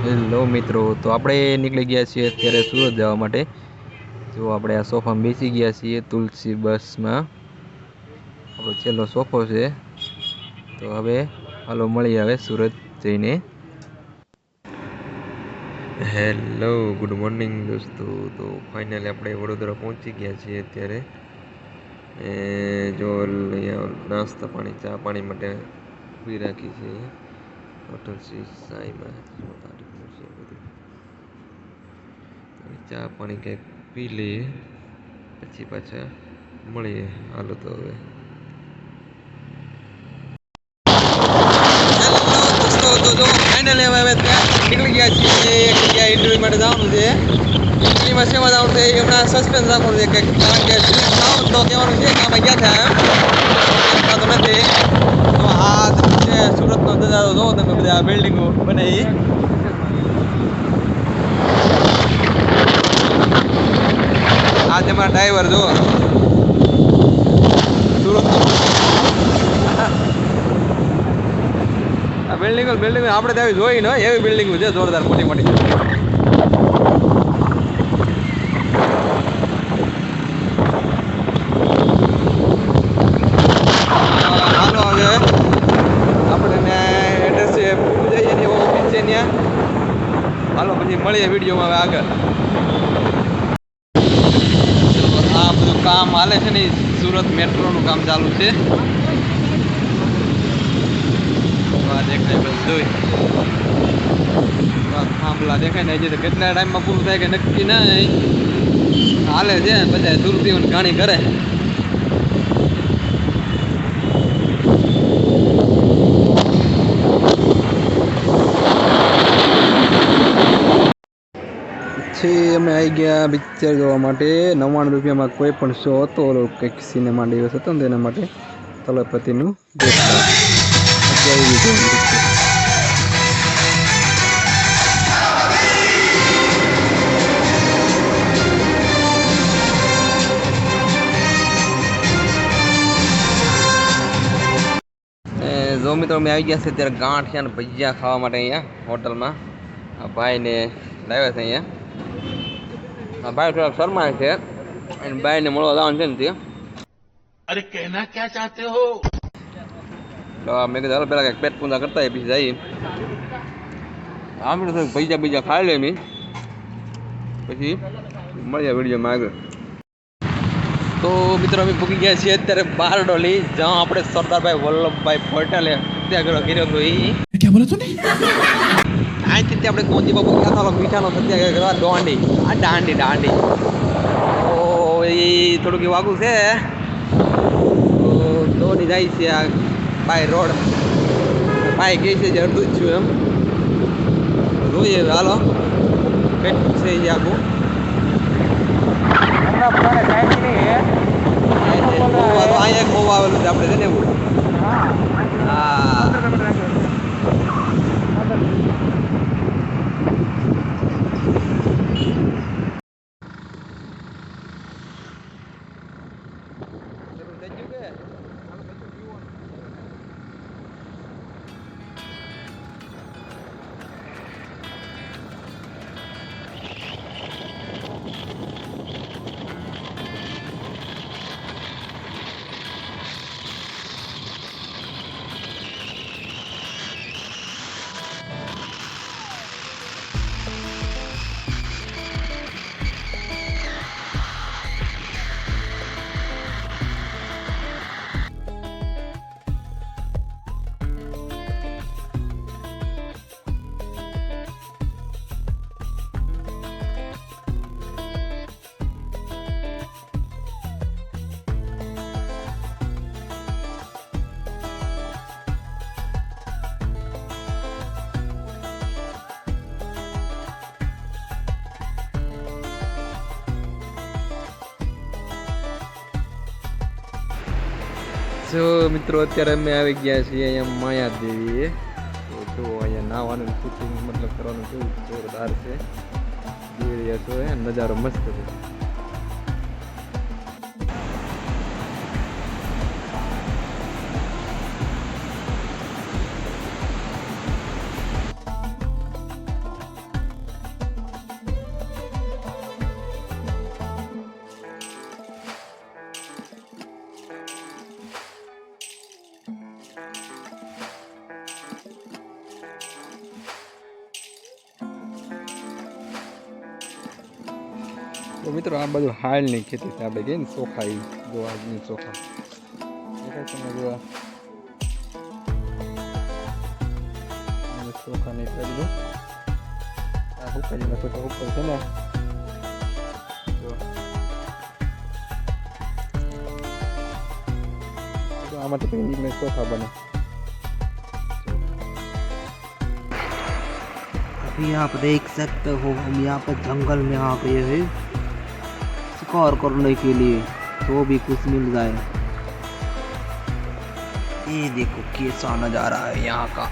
Hello મિત્રો, તો આપણે નીકળી ગયા છીએ અત્યારે સુરત જવા માટે. જો આપણે આ સોફામાં બેસી ગયા છીએ તુલસી બસમાં. આપણો છેલ્લો સોફો છે. તો હવે હાલો મળી આવે સુરત જઈને. હેલો ગુડ મોર્નિંગ દોસ્તો. તો ફાઇનલી આપણે વડોદરા પહોંચી ગયા છીએ અત્યારે. જો અહીંયા નાસ્તા પાણી ચા પાણી માટે ઊભી રાખી છે હોટલ શ્રી સાઈમાં. ચા પાણી કંઈક પી લઈએ પછી પાછા મળીએ. હાલો તો હવે તો જો ફાઇનલી હવે નીકળી ગયા છીએ. એક જગ્યાએ ઇન્ટરવ્યૂ માટે જવાનું છે. ઇન્ટરવ્યૂમાં શેમાં જવાનું છે હમણાં સસ્પેન્સ રાખવાનું છે કંઈક, કારણ કે તો કહેવાનું છે કે આમાં ગયા હતા તો નથી. તો આ છે સુરતનો નજારો જોવો તમે, બધા બિલ્ડિંગો બને એ. આ છે મારા ડ્રાઈવર જો સુરતનો. આ બિલ્ડિંગ આપણે ત્યાં જોઈ ને એવી બિલ્ડિંગ છે જોરદાર મોટી મોટી. હાલો હવે આપણે એડ્રેસ છે જઈએ ને ઓફિસ છે ત્યાં. હાલો પછી મળીએ વિડીયોમાં હવે આગળ. આ બધું કામ હાલે છે ને સુરત મેટ્રોનું કામ ચાલુ છે. દેખાય બધું થાંભલા દેખાય ને હજી તો કેટલા ટાઈમમાં પૂરું થાય કે નક્કી ના હાલે છે. બધા દૂરથી ઘાણી કરે. પછી અમે આવી ગયા પિક્ચર જોવા માટે. 99 રૂપિયામાં કોઈ પણ શો હતો, કંઈક સિનેમા દિવસ હતો ને તેના માટે તલપતિનું જો મિત્રો અમે આવી ગયા છે ત્યારે ગાંઠિયા ને ભજીયા ખાવા માટે અહીંયા હોટલમાં. આ ભાઈને લાવ્યા છે અહીંયા. આ ભાઈ થોડાક શરમાય છે અને ભાઈને મળવા જવાનું છે ને તે. અરે કહેના ક્યાં ચાહતે હો. તો મેં કીધું હાલ પેલા કંઈક પેટ પૂંજા કરતા હોય પછી જઈએ. આમ થોડુંક ભજીયા બીજા ખાઈ લે મેં, પછી મળીએ વિડીયોમાં આગળ. તો મિત્રો અમે પૂકી ગયા છીએ અત્યારે બારડોલી, જ્યાં આપણે સરદારભાઈ વલ્લભભાઈ પટેલે સત્યાગ્રહ કર્યો હતો. ક્યાં બોલો તું? અહીંથી આપણે કોંજી બાપુ ગયા હતા મીઠાનો સત્યાગ્રહ કરવા દાંડી. આ દાંડી દાંડી તો એ થોડુંક એવું આગું છે. તો દોડી જાય છે આ બાય રોડ. બાય ગઈ છે જે અડધું જ છું એમ જોઈએ. હાલો કેટલું છે એ આગું. અહીંયા બહુ આવેલું છે આપણે છે ને એવું. હા જો મિત્રો અત્યારે અમે આવી ગયા છીએ અહીંયા માયાદેવીએ. તો જો અહીંયા નાવાનું શૂટિંગ મતલબ કરવાનું કેવું જોરદાર છે. જોઈ રહ્યા છો નજારો મસ્ત છે. તો મિત્રો આ બધું હાલની ખેતી છે, આપણે કહીએ ને ચોખા, એ જો આજની ચોખા દેખાય તમે જો ચોખા નહીં કરી દો, આ હુકાજીના ચોખા ઉપર છે ને જો આમાં તો કંઈ મેં ચોખા બને। अभी आप देख सकते हो हम यहाँ पर जंगल में आ गए हैं शिकार करने के लिए, तो भी कुछ मिल जाए। ये देखो कैसा नज़ारा है यहाँ का।